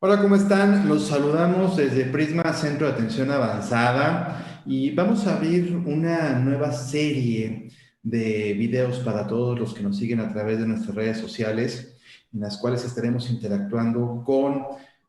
Hola, ¿cómo están? Los saludamos desde Prisma Centro de Atención Avanzada y vamos a abrir una nueva serie de videos para todos los que nos siguen a través de nuestras redes sociales, en las cuales estaremos interactuando con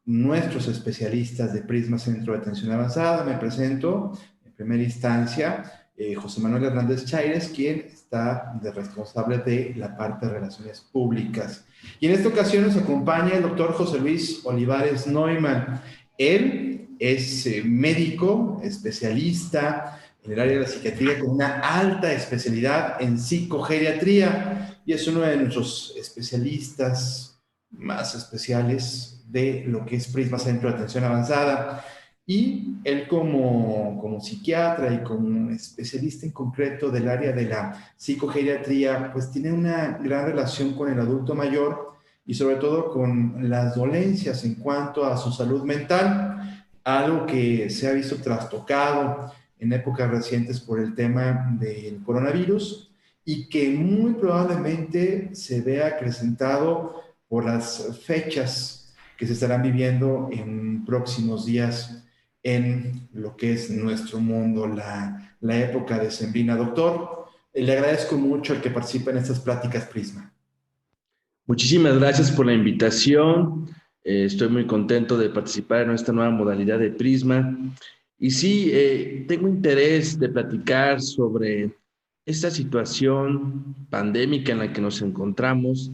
nuestros especialistas de Prisma Centro de Atención Avanzada. Me presento en primera instancia, José Manuel Hernández Chaires, quien está de responsable de la parte de relaciones públicas. Y en esta ocasión nos acompaña el doctor José Luis Olivares Neumann. Él es médico, especialista en el área de la psiquiatría con una alta especialidad en psicogeriatría y es uno de nuestros especialistas más especiales de lo que es Prisma Centro de Atención Avanzada. Y él como psiquiatra y como especialista en concreto del área de la psicogeriatría, pues tiene una gran relación con el adulto mayor y sobre todo con las dolencias en cuanto a su salud mental, algo que se ha visto trastocado en épocas recientes por el tema del coronavirus y que muy probablemente se vea acrecentado por las fechas que se estarán viviendo en próximos días en lo que es nuestro mundo, la época decembrina. Doctor, le agradezco mucho el que participe en estas pláticas Prisma. Muchísimas gracias por la invitación. Estoy muy contento de participar en esta nueva modalidad de Prisma. Y sí, tengo interés de platicar sobre esta situación pandémica en la que nos encontramos,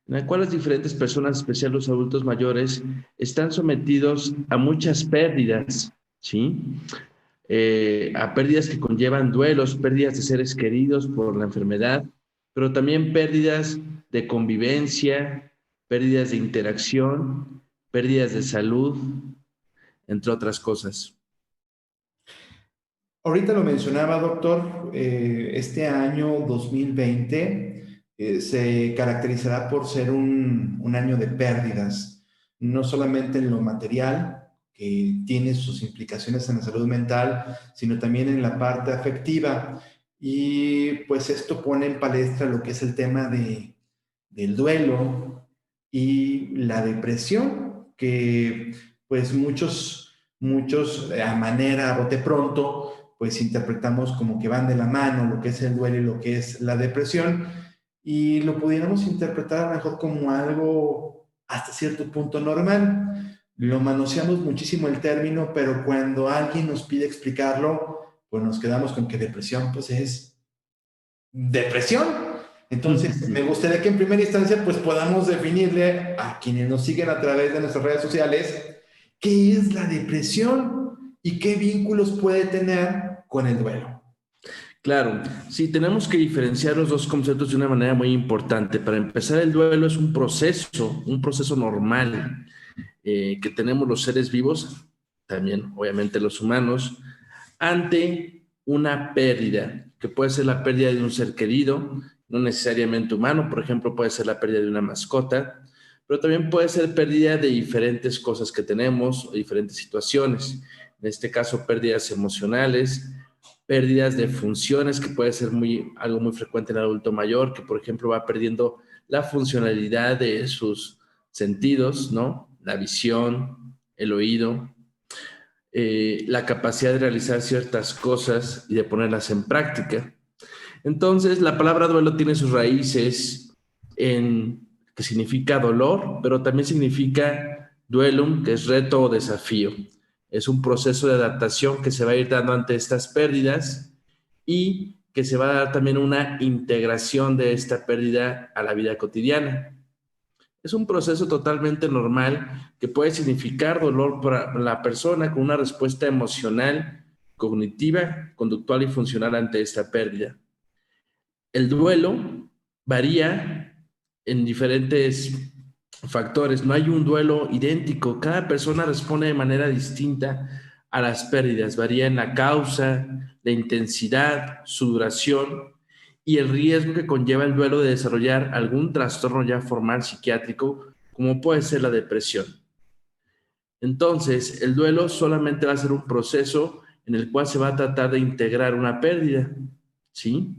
en la cual las diferentes personas, especialmente los adultos mayores, están sometidos a muchas pérdidas, ¿sí? A pérdidas que conllevan duelos, pérdidas de seres queridos por la enfermedad, pero también pérdidas de convivencia, pérdidas de interacción, pérdidas de salud, entre otras cosas. Ahorita lo mencionaba, doctor, este año 2020 se caracterizará por ser un año de pérdidas, no solamente en lo material, que tiene sus implicaciones en la salud mental, sino también en la parte afectiva. Y pues esto pone en palestra lo que es el tema del duelo y la depresión, que pues muchos a manera bote pronto, pues interpretamos como que van de la mano lo que es el duelo y lo que es la depresión, y lo pudiéramos interpretar a lo mejor como algo hasta cierto punto normal. Lo manoseamos muchísimo el término, pero cuando alguien nos pide explicarlo, pues nos quedamos con que depresión pues es depresión. Entonces, me gustaría que en primera instancia pues podamos definirle a quienes nos siguen a través de nuestras redes sociales qué es la depresión y qué vínculos puede tener con el duelo. Claro, sí, tenemos que diferenciar los dos conceptos de una manera muy importante. Para empezar, el duelo es un proceso normal que tenemos los seres vivos, también obviamente los humanos, ante una pérdida, que puede ser la pérdida de un ser querido, no necesariamente humano, por ejemplo, puede ser la pérdida de una mascota, pero también puede ser pérdida de diferentes cosas que tenemos o diferentes situaciones. En este caso, pérdidas emocionales, pérdidas de funciones, que puede ser algo muy frecuente en el adulto mayor, que por ejemplo va perdiendo la funcionalidad de sus sentidos, ¿no? La visión, el oído, la capacidad de realizar ciertas cosas y de ponerlas en práctica. Entonces, la palabra duelo tiene sus raíces en que significa dolor, pero también significa duelum, que es reto o desafío. Es un proceso de adaptación que se va a ir dando ante estas pérdidas y que se va a dar también una integración de esta pérdida a la vida cotidiana. Es un proceso totalmente normal que puede significar dolor para la persona con una respuesta emocional, cognitiva, conductual y funcional ante esta pérdida. El duelo varía en diferentes factores. No hay un duelo idéntico. Cada persona responde de manera distinta a las pérdidas. Varía en la causa, la intensidad, su duración y el riesgo que conlleva el duelo de desarrollar algún trastorno ya formal psiquiátrico, como puede ser la depresión. Entonces, el duelo solamente va a ser un proceso en el cual se va a tratar de integrar una pérdida, ¿sí?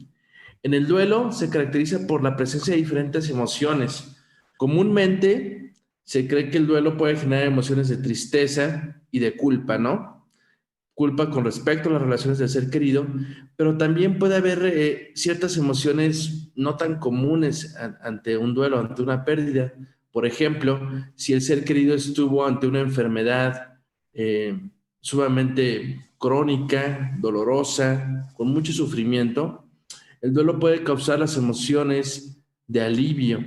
En el duelo se caracteriza por la presencia de diferentes emociones. Comúnmente se cree que el duelo puede generar emociones de tristeza y de culpa, ¿no? Culpa con respecto a las relaciones del ser querido, pero también puede haber ciertas emociones no tan comunes ante un duelo, ante una pérdida. Por ejemplo, si el ser querido estuvo ante una enfermedad eh, sumamente crónica, dolorosa, con mucho sufrimiento, el duelo puede causar las emociones de alivio,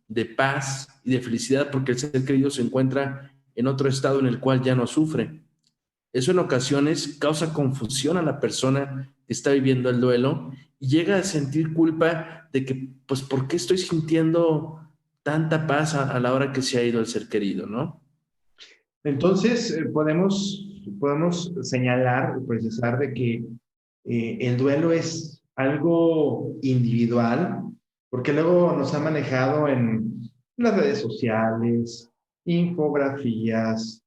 de paz y de felicidad porque el ser querido se encuentra en otro estado en el cual ya no sufre. Eso en ocasiones causa confusión a la persona que está viviendo el duelo y llega a sentir culpa de que, pues, ¿por qué estoy sintiendo tanta paz a la hora que se ha ido el ser querido, no? Entonces, podemos señalar o precisar de que el duelo es algo individual, porque luego nos ha manejado en las redes sociales, infografías,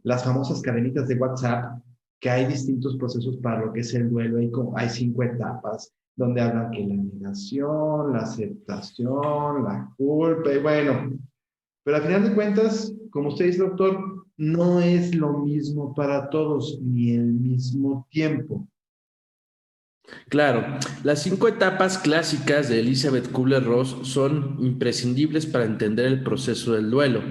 las famosas cadenitas de WhatsApp, que hay distintos procesos para lo que es el duelo. Hay 5 etapas, donde hablan que la negación, la aceptación, la culpa, y bueno, pero al final de cuentas, como usted dice, doctor, no es lo mismo para todos, ni el mismo tiempo. Claro, las 5 etapas clásicas de Elizabeth Kubler-Ross son imprescindibles para entender el proceso del duelo.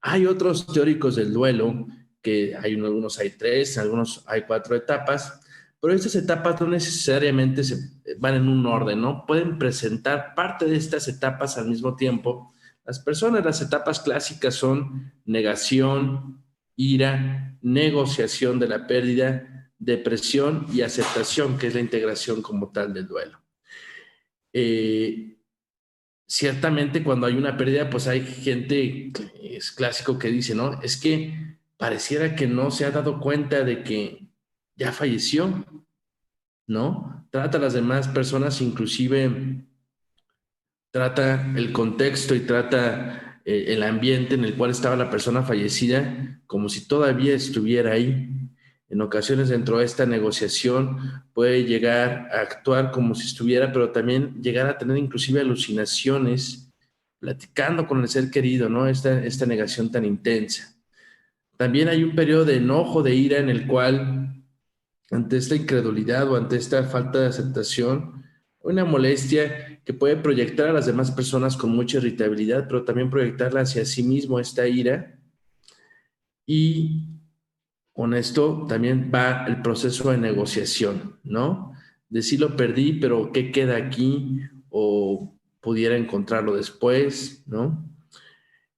Hay otros teóricos del duelo, que hay algunos hay 3, algunos hay 4 etapas, pero estas etapas no necesariamente van en un orden, ¿no? Pueden presentar parte de estas etapas al mismo tiempo. Las etapas clásicas son negación, ira, negociación de la pérdida, depresión y aceptación, que es la integración como tal del duelo. Eh, Ciertamente cuando hay una pérdida, pues hay gente, es clásico que dice, ¿no? Es que pareciera que no se ha dado cuenta de que ya falleció, ¿no? Trata a las demás personas, inclusive trata el contexto y trata el ambiente en el cual estaba la persona fallecida como si todavía estuviera ahí. En ocasiones dentro de esta negociación puede llegar a actuar como si estuviera, pero también llegar a tener inclusive alucinaciones, platicando con el ser querido, ¿no? Esta negación tan intensa. También hay un periodo de enojo, de ira, en el cual ante esta incredulidad o ante esta falta de aceptación, una molestia que puede proyectar a las demás personas con mucha irritabilidad, pero también proyectarla hacia sí mismo esta ira. Y con esto también va el proceso de negociación, ¿no? De si lo perdí, pero ¿qué queda aquí? O pudiera encontrarlo después, ¿no?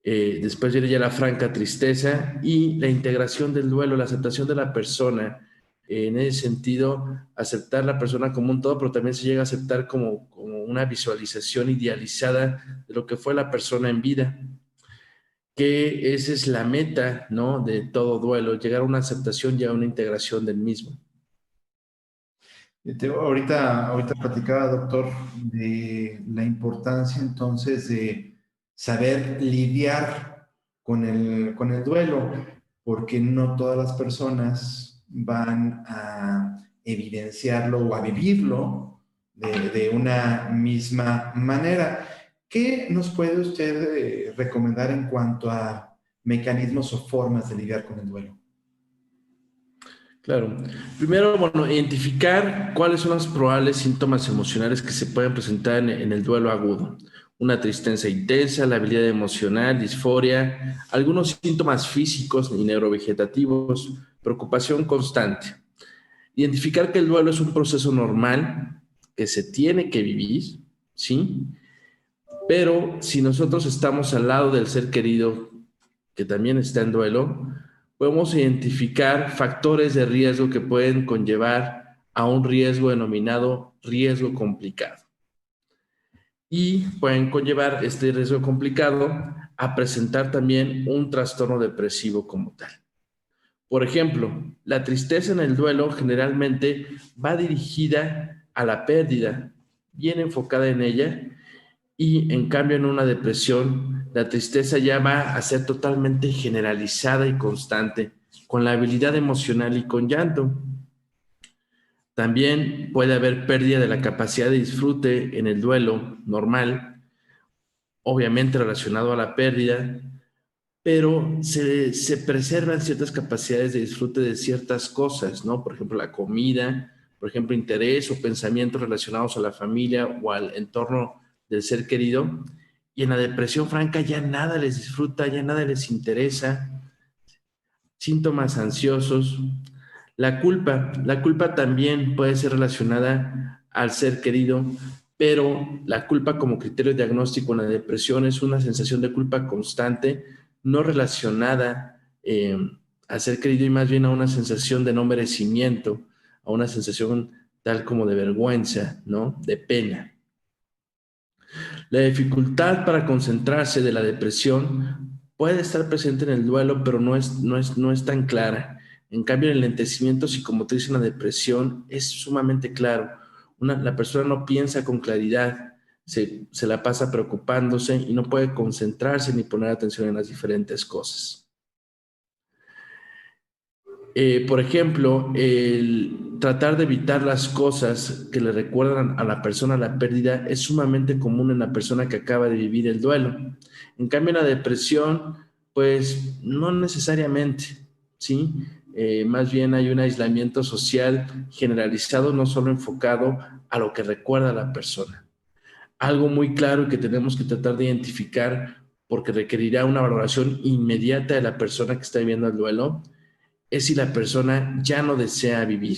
Después viene ya la franca tristeza y la integración del duelo, la aceptación de la persona. En ese sentido, aceptar la persona como un todo, pero también se llega a aceptar como una visualización idealizada de lo que fue la persona en vida, que esa es la meta, ¿no? De todo duelo, llegar a una aceptación y a una integración del mismo. Ahorita platicaba, doctor, de la importancia entonces de saber lidiar con el duelo, porque no todas las personas van a evidenciarlo o a vivirlo de una misma manera. ¿Qué nos puede usted recomendar en cuanto a mecanismos o formas de lidiar con el duelo? Claro. Primero, bueno, identificar cuáles son los probables síntomas emocionales que se pueden presentar en el duelo agudo. Una tristeza intensa, la habilidad emocional, disforia, algunos síntomas físicos y neurovegetativos, preocupación constante. Identificar que el duelo es un proceso normal que se tiene que vivir, ¿sí? Pero si nosotros estamos al lado del ser querido que también está en duelo, podemos identificar factores de riesgo que pueden conllevar a un riesgo denominado riesgo complicado. Y pueden conllevar este riesgo complicado a presentar también un trastorno depresivo como tal. Por ejemplo, la tristeza en el duelo generalmente va dirigida a la pérdida, bien enfocada en ella, y en cambio en una depresión, la tristeza ya va a ser totalmente generalizada y constante, con la habilidad emocional y con llanto. También puede haber pérdida de la capacidad de disfrute en el duelo normal, obviamente relacionado a la pérdida, pero se preservan ciertas capacidades de disfrute de ciertas cosas, ¿no? Por ejemplo, la comida, por ejemplo, interés o pensamientos relacionados a la familia o al entorno del ser querido. Y en la depresión franca ya nada les disfruta, ya nada les interesa. Síntomas ansiosos. La culpa también puede ser relacionada al ser querido, pero la culpa como criterio diagnóstico en la depresión es una sensación de culpa constante, no relacionada al ser querido y más bien a una sensación de no merecimiento, a una sensación tal como de vergüenza, ¿no? De pena. La dificultad para concentrarse de la depresión puede estar presente en el duelo, pero no es tan clara. En cambio, el enlentecimiento psicomotriz en la depresión es sumamente claro. La persona no piensa con claridad, se la pasa preocupándose y no puede concentrarse ni poner atención en las diferentes cosas. Por ejemplo, el tratar de evitar las cosas que le recuerdan a la persona la pérdida es sumamente común en la persona que acaba de vivir el duelo. En cambio, en la depresión, pues no necesariamente, ¿sí? Más bien hay un aislamiento social generalizado, no solo enfocado a lo que recuerda a la persona. Algo muy claro que tenemos que tratar de identificar, porque requerirá una valoración inmediata de la persona que está viviendo el duelo, es si la persona ya no desea vivir,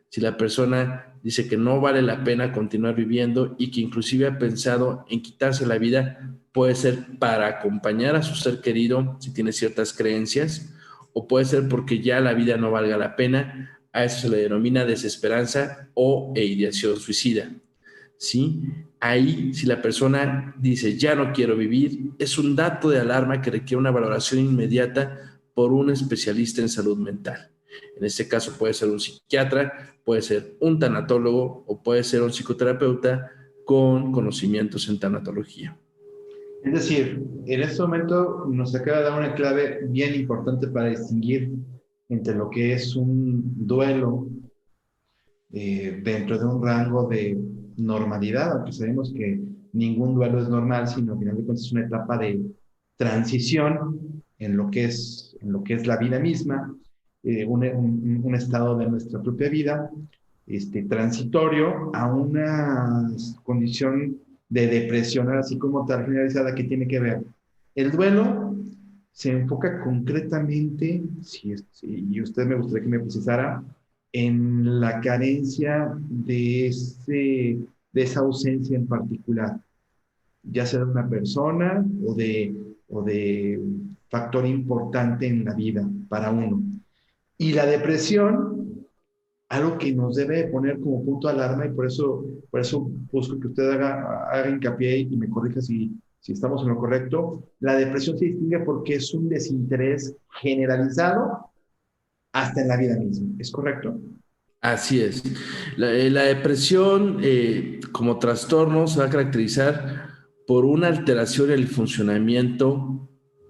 si la persona dice que no vale la pena continuar viviendo y que inclusive ha pensado en quitarse la vida, puede ser para acompañar a su ser querido si tiene ciertas creencias, o puede ser porque ya la vida no valga la pena. A eso se le denomina desesperanza o ideación suicida, ¿sí? Ahí, si la persona dice ya no quiero vivir, es un dato de alarma que requiere una valoración inmediata por un especialista en salud mental. En este caso puede ser un psiquiatra, puede ser un tanatólogo o puede ser un psicoterapeuta con conocimientos en tanatología. Es decir, en este momento nos acaba de dar una clave bien importante para distinguir entre lo que es un duelo dentro de un rango de normalidad, aunque sabemos que ningún duelo es normal, sino al final de cuentas es una etapa de transición en lo que es la vida misma, un estado de nuestra propia vida, transitorio a una condición de depresión, así como tal generalizada, que tiene que ver. El duelo se enfoca concretamente, y usted me gustaría que me precisara, en la carencia de esa ausencia en particular, ya sea de una persona o de factor importante en la vida para uno. Y la depresión, algo que nos debe poner como punto de alarma, y por eso busco que usted haga hincapié y me corrija si estamos en lo correcto. La depresión se distingue porque es un desinterés generalizado hasta en la vida misma. ¿Es correcto? Así es. La depresión como trastorno se va a caracterizar por una alteración en el funcionamiento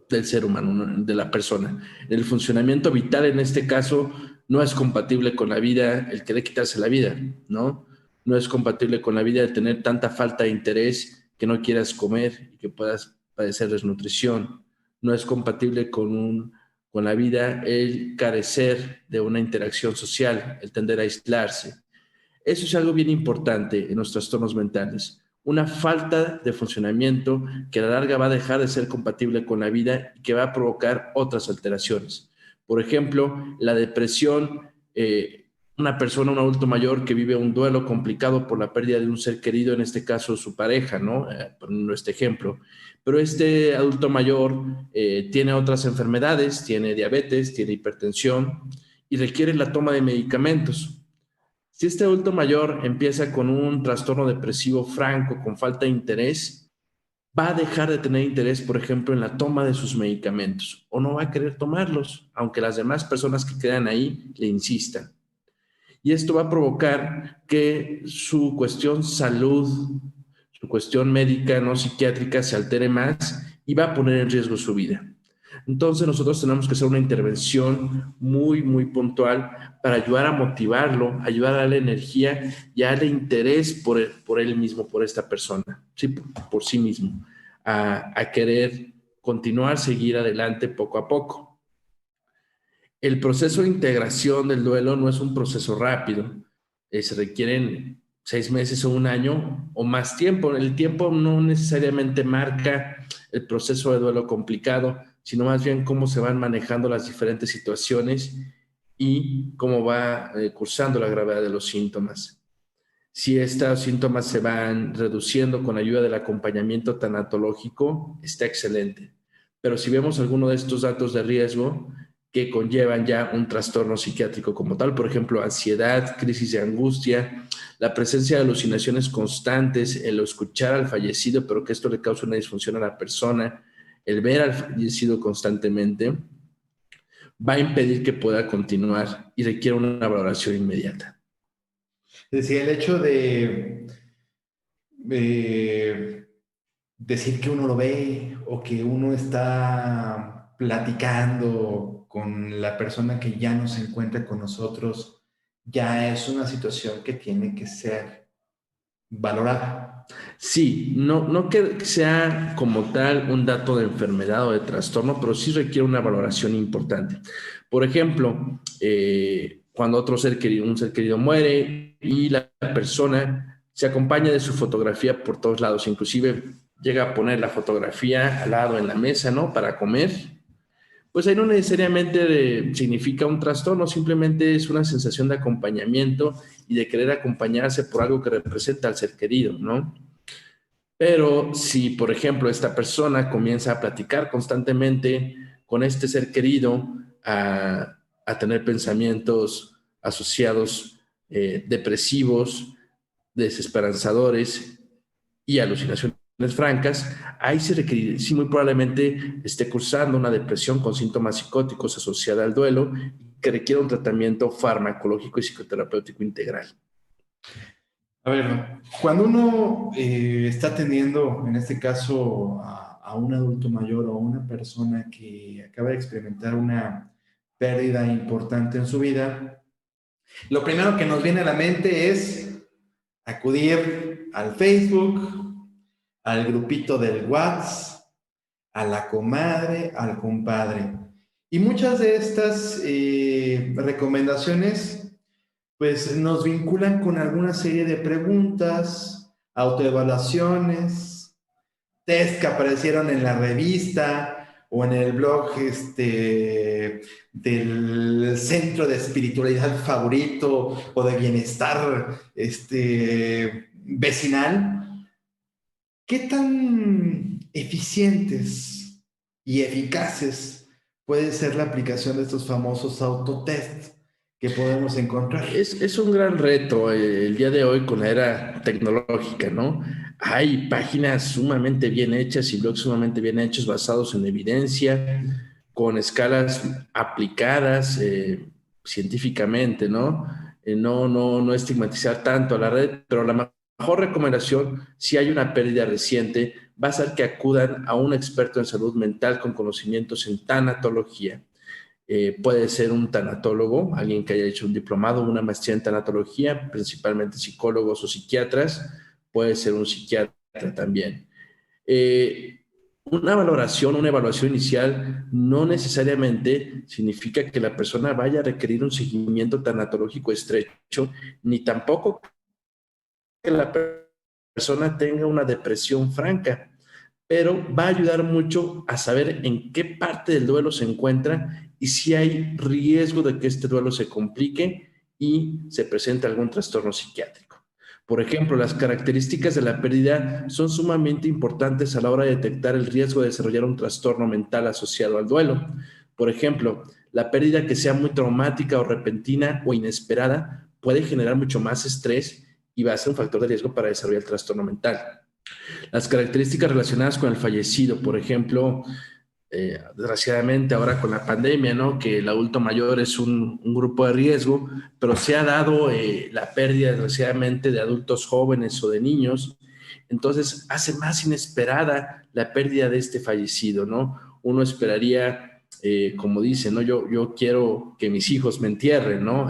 del ser humano, ¿no? De la persona. El funcionamiento vital en este caso no es compatible con la vida, el querer quitarse la vida, ¿no? No es compatible con la vida el tener tanta falta de interés que no quieras comer y que puedas padecer desnutrición. No es compatible con la vida el carecer de una interacción social, el tender a aislarse. Eso es algo bien importante en los trastornos mentales. Una falta de funcionamiento que a la larga va a dejar de ser compatible con la vida y que va a provocar otras alteraciones. Por ejemplo, la depresión, una persona, un adulto mayor que vive un duelo complicado por la pérdida de un ser querido, en este caso su pareja, ¿no? Poniendo este ejemplo. Pero este adulto mayor tiene otras enfermedades, tiene diabetes, tiene hipertensión y requiere la toma de medicamentos. Si este adulto mayor empieza con un trastorno depresivo franco, con falta de interés, va a dejar de tener interés, por ejemplo, en la toma de sus medicamentos o no va a querer tomarlos, aunque las demás personas que quedan ahí le insistan. Y esto va a provocar que su cuestión salud, su cuestión médica, no psiquiátrica, se altere más y va a poner en riesgo su vida. Entonces nosotros tenemos que hacer una intervención muy, muy puntual para ayudar a motivarlo, ayudar a darle energía y a darle interés por él mismo, por esta persona, ¿sí? Por sí mismo. a querer continuar, seguir adelante poco a poco. El proceso de integración del duelo no es un proceso rápido. Se requieren 6 meses o un año o más tiempo. El tiempo no necesariamente marca el proceso de duelo complicado, sino más bien cómo se van manejando las diferentes situaciones y cómo va cursando la gravedad de los síntomas. Si estos síntomas se van reduciendo con ayuda del acompañamiento tanatológico, está excelente. Pero si vemos alguno de estos datos de riesgo que conllevan ya un trastorno psiquiátrico como tal, por ejemplo, ansiedad, crisis de angustia, la presencia de alucinaciones constantes, el escuchar al fallecido, pero que esto le causa una disfunción a la persona, el ver al fallecido constantemente, va a impedir que pueda continuar y requiere una valoración inmediata. Es decir, el hecho de decir que uno lo ve o que uno está platicando con la persona que ya no se encuentra con nosotros, ya es una situación que tiene que ser valorada. Sí, no que sea como tal un dato de enfermedad o de trastorno, pero sí requiere una valoración importante. Por ejemplo, cuando un ser querido muere y la persona se acompaña de su fotografía por todos lados, inclusive llega a poner la fotografía al lado en la mesa, ¿no? Para comer, pues ahí no necesariamente significa un trastorno, simplemente es una sensación de acompañamiento y de querer acompañarse por algo que representa al ser querido, ¿no? Pero si, por ejemplo, esta persona comienza a platicar constantemente con este ser querido, a tener pensamientos asociados depresivos, desesperanzadores y alucinaciones francas, ahí sí muy probablemente esté cursando una depresión con síntomas psicóticos asociada al duelo que requiere un tratamiento farmacológico y psicoterapéutico integral. A ver, cuando uno está atendiendo, en este caso, a un adulto mayor o a una persona que acaba de experimentar una pérdida importante en su vida, lo primero que nos viene a la mente es acudir al Facebook, al grupito del WhatsApp, a la comadre, al compadre. Y muchas de estas recomendaciones pues nos vinculan con alguna serie de preguntas, autoevaluaciones, test que aparecieron en la revista o en el blog del centro de espiritualidad favorito o de bienestar vecinal. ¿Qué tan eficientes y eficaces puede ser la aplicación de estos famosos autotests que podemos encontrar? Es un gran reto el día de hoy con la era tecnológica, ¿no? Hay páginas sumamente bien hechas y blogs sumamente bien hechos basados en evidencia, con escalas aplicadas científicamente, ¿no? No estigmatizar tanto a la red, pero la mejor recomendación, si hay una pérdida reciente, va a ser que acudan a un experto en salud mental con conocimientos en tanatología. Puede ser un tanatólogo, alguien que haya hecho un diplomado, una maestría en tanatología, principalmente psicólogos o psiquiatras, puede ser un psiquiatra también. Una evaluación inicial no necesariamente significa que la persona vaya a requerir un seguimiento tanatológico estrecho, ni tampoco que la persona tenga una depresión franca, pero va a ayudar mucho a saber en qué parte del duelo se encuentra y si hay riesgo de que este duelo se complique y se presente algún trastorno psiquiátrico. Por ejemplo, las características de la pérdida son sumamente importantes a la hora de detectar el riesgo de desarrollar un trastorno mental asociado al duelo. Por ejemplo, la pérdida que sea muy traumática o repentina o inesperada puede generar mucho más estrés y va a ser un factor de riesgo para desarrollar el trastorno mental. Las características relacionadas con el fallecido, por ejemplo, desgraciadamente ahora con la pandemia, ¿no? Que el adulto mayor es un grupo de riesgo, pero se ha dado la pérdida, desgraciadamente, de adultos jóvenes o de niños, entonces hace más inesperada la pérdida de este fallecido, ¿no? Uno esperaría, como dice, ¿no? Yo quiero que mis hijos me entierren, ¿no?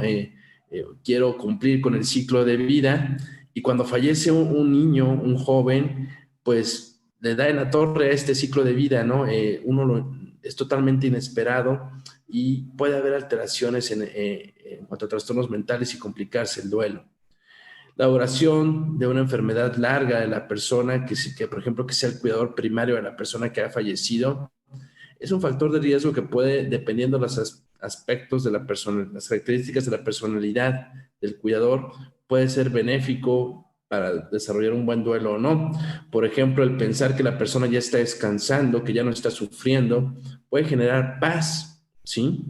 Quiero cumplir con el ciclo de vida y cuando fallece un niño, un joven, pues le da en la torre a este ciclo de vida, ¿no? Es totalmente inesperado y puede haber alteraciones en cuanto a trastornos mentales y complicarse el duelo. La duración de una enfermedad larga de la persona, que por ejemplo, que sea el cuidador primario de la persona que ha fallecido, es un factor de riesgo que puede, dependiendo de los aspectos de la persona, las características de la personalidad del cuidador, puede ser benéfico para desarrollar un buen duelo o no. Por ejemplo, el pensar que la persona ya está descansando, que ya no está sufriendo, puede generar paz, ¿sí?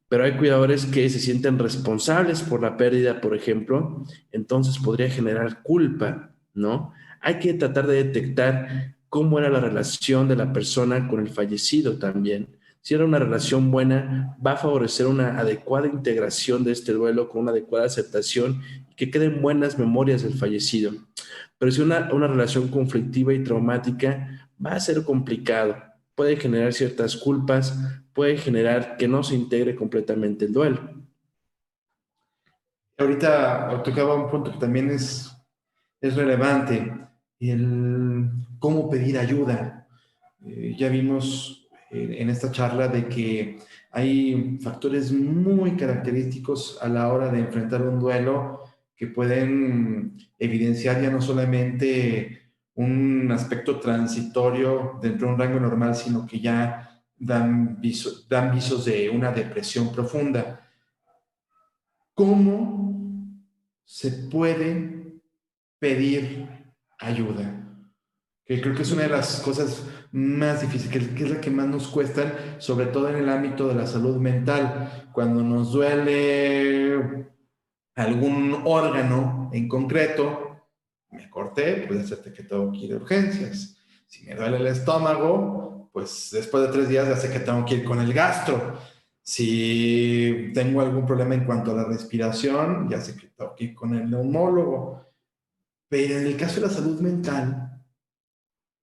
Pero hay cuidadores que se sienten responsables por la pérdida, por ejemplo, entonces podría generar culpa, ¿no? Hay que tratar de detectar cómo era la relación de la persona con el fallecido también. Si era una relación buena, va a favorecer una adecuada integración de este duelo con una adecuada aceptación y que queden buenas memorias del fallecido. Pero si una relación conflictiva y traumática, va a ser complicado. Puede generar ciertas culpas, puede generar que no se integre completamente el duelo. Ahorita tocaba un punto que también es relevante, el cómo pedir ayuda. Ya vimos en esta charla de que hay factores muy característicos a la hora de enfrentar un duelo que pueden evidenciar ya no solamente un aspecto transitorio dentro de un rango normal, sino que ya dan visos de una depresión profunda. ¿Cómo se puede pedir ayuda? Que creo que es una de las cosas más difíciles, que es la que más nos cuestan, sobre todo en el ámbito de la salud mental. Cuando nos duele algún órgano en concreto, me corté, puede hacerte que tengo que ir a urgencias. Si me duele el estómago, pues después de 3 días ya sé que tengo que ir con el gastro. Si tengo algún problema en cuanto a la respiración, ya sé que tengo que ir con el neumólogo. Pero en el caso de la salud mental,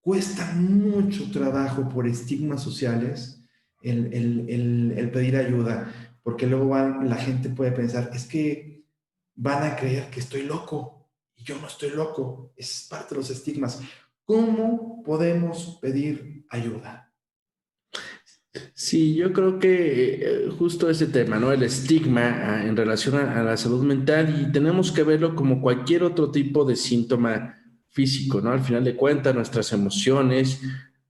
cuesta mucho trabajo por estigmas sociales el pedir ayuda, porque luego la gente puede pensar, es que van a creer que estoy loco y yo no estoy loco, es parte de los estigmas. ¿Cómo podemos pedir ayuda? Sí, yo creo que justo ese tema, ¿no? El estigma en relación a la salud mental y tenemos que verlo como cualquier otro tipo de síntoma físico, ¿no? Al final de cuentas, nuestras emociones,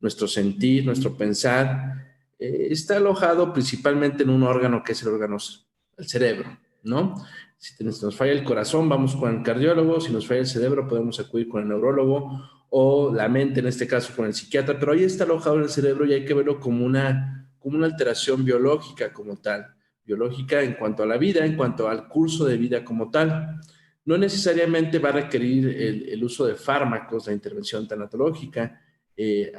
nuestro sentir, nuestro pensar, está alojado principalmente en un órgano que es el cerebro, ¿no? Si nos falla el corazón, vamos con el cardiólogo, si nos falla el cerebro, podemos acudir con el neurólogo o la mente, en este caso con el psiquiatra, pero ahí está alojado en el cerebro y hay que verlo como una alteración biológica como tal, biológica en cuanto a la vida, en cuanto al curso de vida como tal. No necesariamente va a requerir el uso de fármacos, la intervención tanatológica,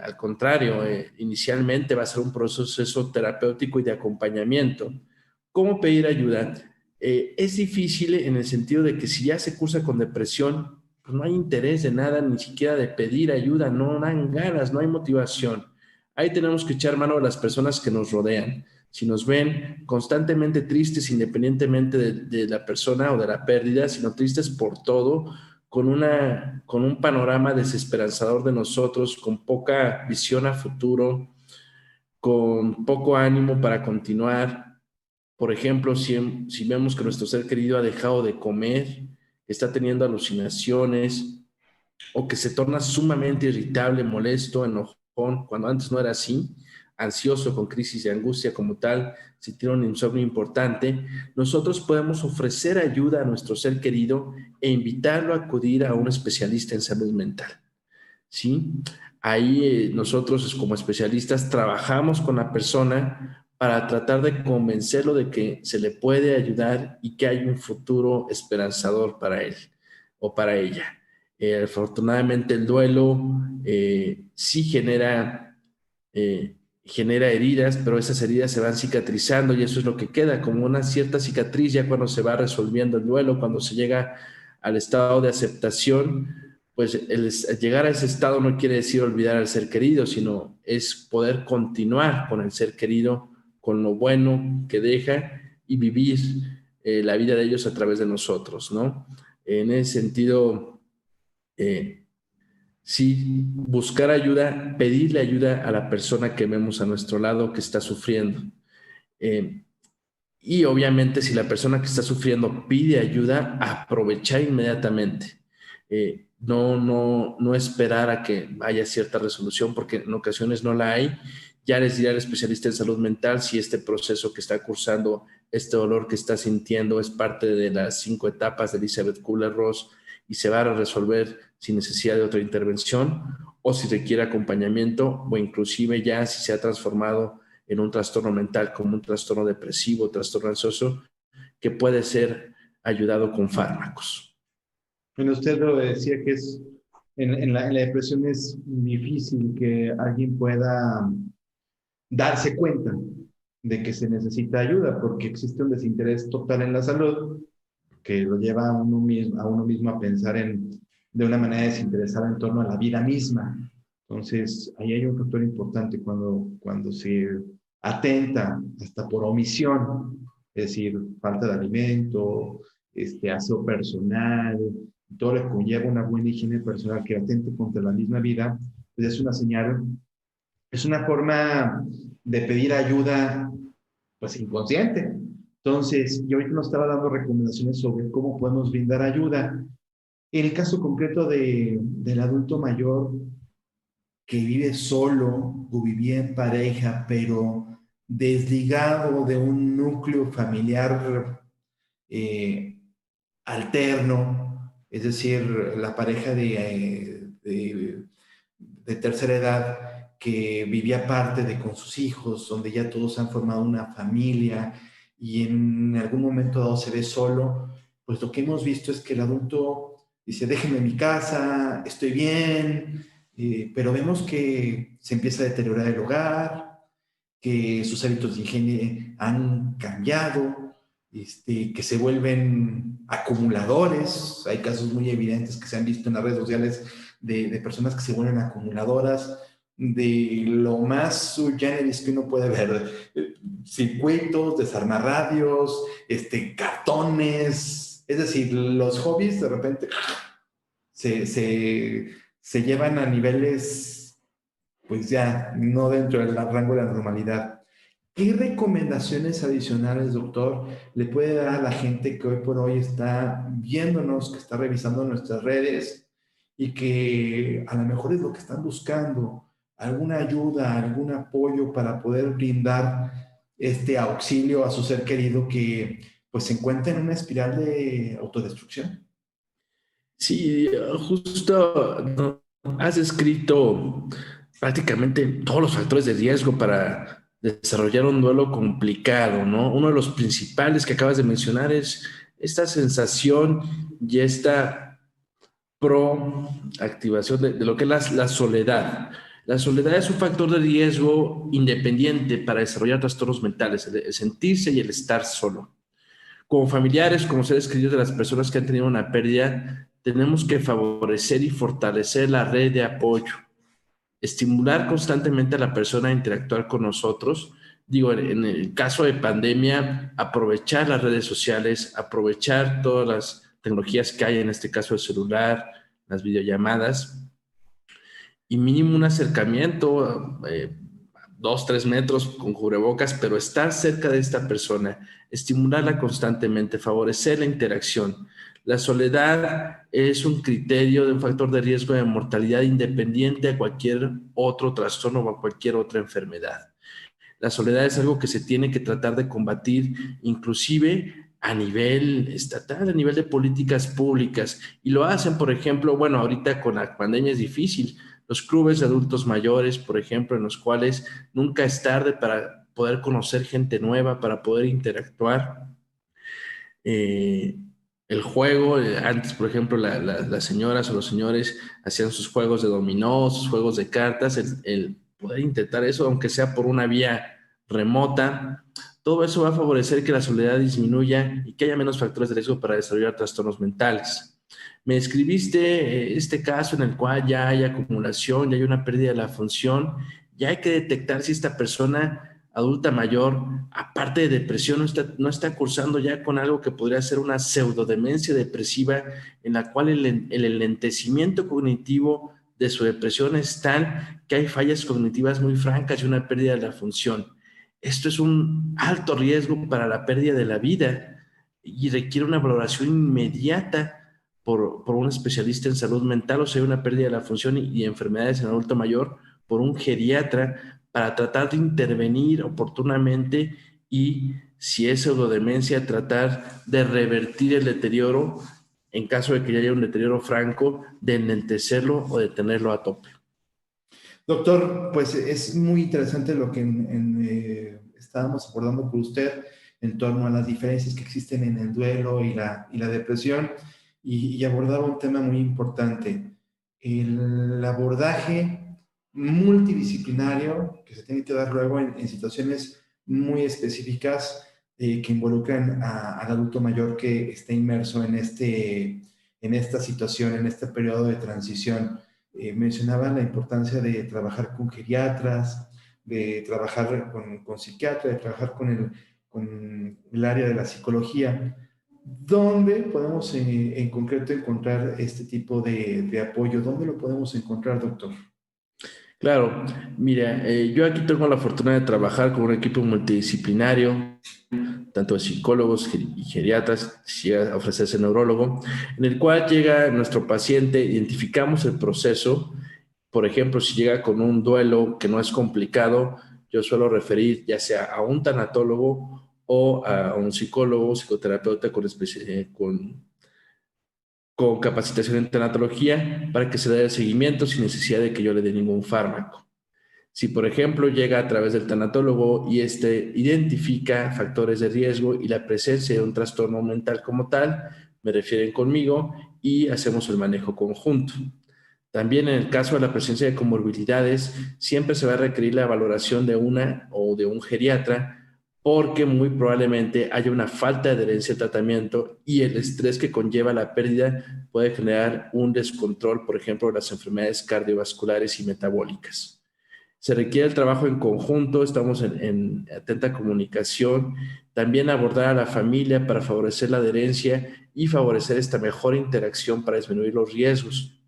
al contrario, inicialmente va a ser un proceso terapéutico y de acompañamiento. ¿Cómo pedir ayuda? Es difícil en el sentido de que si ya se cursa con depresión, pues no hay interés de nada, ni siquiera de pedir ayuda, no dan ganas, no hay motivación. Ahí tenemos que echar mano a las personas que nos rodean. Si nos ven constantemente tristes, independientemente de la persona o de la pérdida, sino tristes por todo, con un panorama desesperanzador de nosotros, con poca visión a futuro, con poco ánimo para continuar. Por ejemplo, si vemos que nuestro ser querido ha dejado de comer, está teniendo alucinaciones o que se torna sumamente irritable, molesto, enojón, cuando antes no era así, ansioso, con crisis de angustia como tal, si tiene un insomnio importante, nosotros podemos ofrecer ayuda a nuestro ser querido e invitarlo a acudir a un especialista en salud mental. ¿Sí? Ahí nosotros como especialistas trabajamos con la persona para tratar de convencerlo de que se le puede ayudar y que hay un futuro esperanzador para él o para ella. Afortunadamente el duelo sí genera heridas, pero esas heridas se van cicatrizando y eso es lo que queda, como una cierta cicatriz ya cuando se va resolviendo el duelo, cuando se llega al estado de aceptación, pues llegar a ese estado no quiere decir olvidar al ser querido, sino es poder continuar con el ser querido, con lo bueno que deja y vivir la vida de ellos a través de nosotros, ¿no? En ese sentido, eh, Sí, buscar ayuda, pedirle ayuda a la persona que vemos a nuestro lado que está sufriendo. Eh, y obviamente si la persona que está sufriendo pide ayuda, aprovechar inmediatamente. No esperar a que haya cierta resolución, porque en ocasiones no la hay. Ya les dirá el especialista en salud mental si este proceso que está cursando, este dolor que está sintiendo es parte de las 5 etapas de Elizabeth Kubler-Ross y se va a resolver sin necesidad de otra intervención, o si requiere acompañamiento, o inclusive ya si se ha transformado en un trastorno mental como un trastorno depresivo, trastorno ansioso, que puede ser ayudado con fármacos. Bueno, usted lo decía que es, en la depresión es difícil que alguien pueda darse cuenta de que se necesita ayuda, porque existe un desinterés total en la salud que lo lleva a uno mismo a pensar de una manera desinteresada en torno a la vida misma. Entonces, ahí hay un factor importante cuando se atenta hasta por omisión, es decir, falta de alimento, aseo personal, todo lo que conlleva una buena higiene personal que atente contra la misma vida, pues es una señal, es una forma de pedir ayuda, pues inconsciente. Entonces, yo ahorita nos estaba dando recomendaciones sobre cómo podemos brindar ayuda. En el caso concreto del adulto mayor que vive solo o vivía en pareja, pero desligado de un núcleo familiar eh, alterno, es decir, la pareja de tercera edad que vivía parte de con sus hijos, donde ya todos han formado una familia y en algún momento dado se ve solo, pues lo que hemos visto es que el adulto dice, déjenme en mi casa, estoy bien, pero vemos que se empieza a deteriorar el hogar, que sus hábitos de higiene han cambiado, que se vuelven acumuladores. Hay casos muy evidentes que se han visto en las redes sociales de personas que se vuelven acumuladoras de lo más sui generis que uno puede ver. Circuitos, desarmar radios, cartones. Es decir, los hobbies de repente se llevan a niveles, pues ya, no dentro del rango de la normalidad. ¿Qué recomendaciones adicionales, doctor, le puede dar a la gente que hoy por hoy está viéndonos, que está revisando nuestras redes y que a lo mejor es lo que están buscando? ¿Alguna ayuda, algún apoyo para poder brindar este auxilio a su ser querido que pues se encuentra en una espiral de autodestrucción? Sí, justo has descrito prácticamente todos los factores de riesgo para desarrollar un duelo complicado, ¿no? Uno de los principales que acabas de mencionar es esta sensación y esta proactivación de lo que es la soledad. La soledad es un factor de riesgo independiente para desarrollar trastornos mentales, el sentirse y el estar solo. Como familiares, como seres queridos de las personas que han tenido una pérdida, tenemos que favorecer y fortalecer la red de apoyo, estimular constantemente a la persona a interactuar con nosotros. Digo, en el caso de pandemia, aprovechar las redes sociales, aprovechar todas las tecnologías que hay, en este caso el celular, las videollamadas, y mínimo un acercamiento, 2, 3 metros con cubrebocas, pero estar cerca de esta persona, estimularla constantemente, favorecer la interacción. La soledad es un criterio de un factor de riesgo de mortalidad independiente a cualquier otro trastorno o a cualquier otra enfermedad. La soledad es algo que se tiene que tratar de combatir, inclusive a nivel estatal, a nivel de políticas públicas. Y lo hacen, por ejemplo, bueno, ahorita con la pandemia es difícil. Los clubes de adultos mayores, por ejemplo, en los cuales nunca es tarde para poder conocer gente nueva, para poder interactuar. Eh, el juego, antes, por ejemplo, las señoras o los señores hacían sus juegos de dominó, sus juegos de cartas, el poder intentar eso, aunque sea por una vía remota, todo eso va a favorecer que la soledad disminuya y que haya menos factores de riesgo para desarrollar trastornos mentales. Me escribiste este caso en el cual ya hay acumulación, ya hay una pérdida de la función, ya hay que detectar si esta persona adulta mayor, aparte de depresión, no está cursando ya con algo que podría ser una pseudodemencia depresiva, en la cual el enlentecimiento cognitivo de su depresión es tal que hay fallas cognitivas muy francas y una pérdida de la función. Esto es un alto riesgo para la pérdida de la vida y requiere una valoración inmediata por un especialista en salud mental, o sea, una pérdida de la función y enfermedades en adulto mayor por un geriatra para tratar de intervenir oportunamente y, si es pseudodemencia, tratar de revertir el deterioro en caso de que ya haya un deterioro franco, de enlentecerlo o de tenerlo a tope. Doctor, pues es muy interesante lo que estábamos abordando con usted en torno a las diferencias que existen en el duelo y la depresión, y abordaba un tema muy importante, el abordaje multidisciplinario que se tiene que dar luego en situaciones muy específicas que involucran al adulto mayor que está inmerso en esta situación, en este periodo de transición. Mencionaba la importancia de trabajar con geriatras, de trabajar con psiquiatras, de trabajar con el área de la psicología. ¿Dónde podemos en concreto encontrar este tipo de apoyo? ¿Dónde lo podemos encontrar, doctor? Claro, mira, yo aquí tengo la fortuna de trabajar con un equipo multidisciplinario, tanto de psicólogos y geriatras, si llega a ofrecerse neurólogo, en el cual llega nuestro paciente, identificamos el proceso. Por ejemplo, si llega con un duelo que no es complicado, yo suelo referir ya sea a un tanatólogo o a un psicólogo, psicoterapeuta con capacitación en tanatología para que se dé el seguimiento sin necesidad de que yo le dé ningún fármaco. Si, por ejemplo, llega a través del tanatólogo y este identifica factores de riesgo y la presencia de un trastorno mental como tal, me refieren conmigo y hacemos el manejo conjunto. También en el caso de la presencia de comorbilidades, siempre se va a requerir la valoración de una o de un geriatra porque muy probablemente haya una falta de adherencia al tratamiento y el estrés que conlleva la pérdida puede generar un descontrol, por ejemplo, de las enfermedades cardiovasculares y metabólicas. Se requiere el trabajo en conjunto, estamos en atenta comunicación, también abordar a la familia para favorecer la adherencia y favorecer esta mejor interacción para disminuir los riesgos.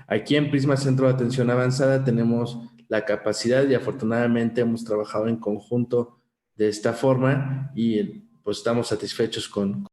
Aquí en Prisma Centro de Atención Avanzada tenemos la capacidad y afortunadamente hemos trabajado en conjunto de esta forma y pues estamos satisfechos con.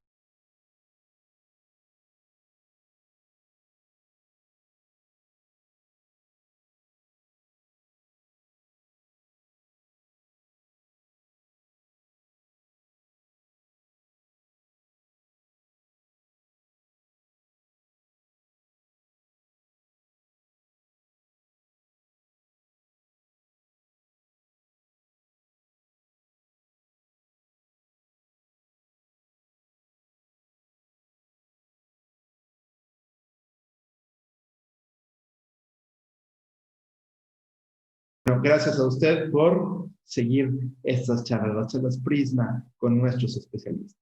Bueno, gracias a usted por seguir estas charlas, las charlas Prisma con nuestros especialistas.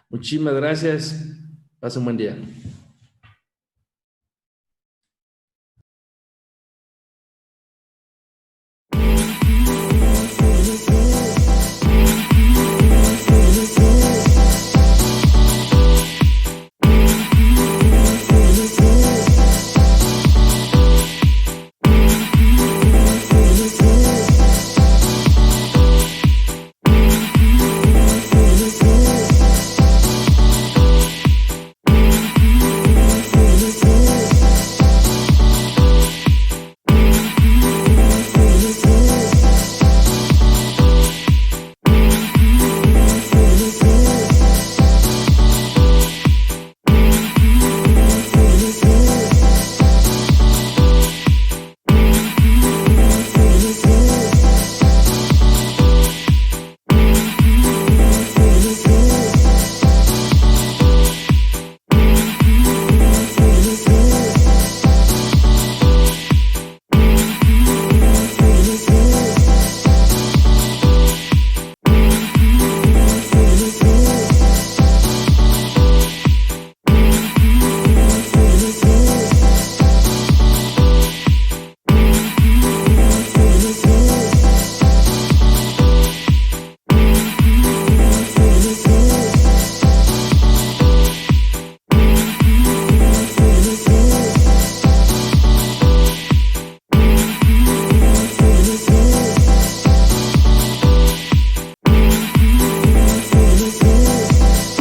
Muchísimas gracias. Pasa un buen día.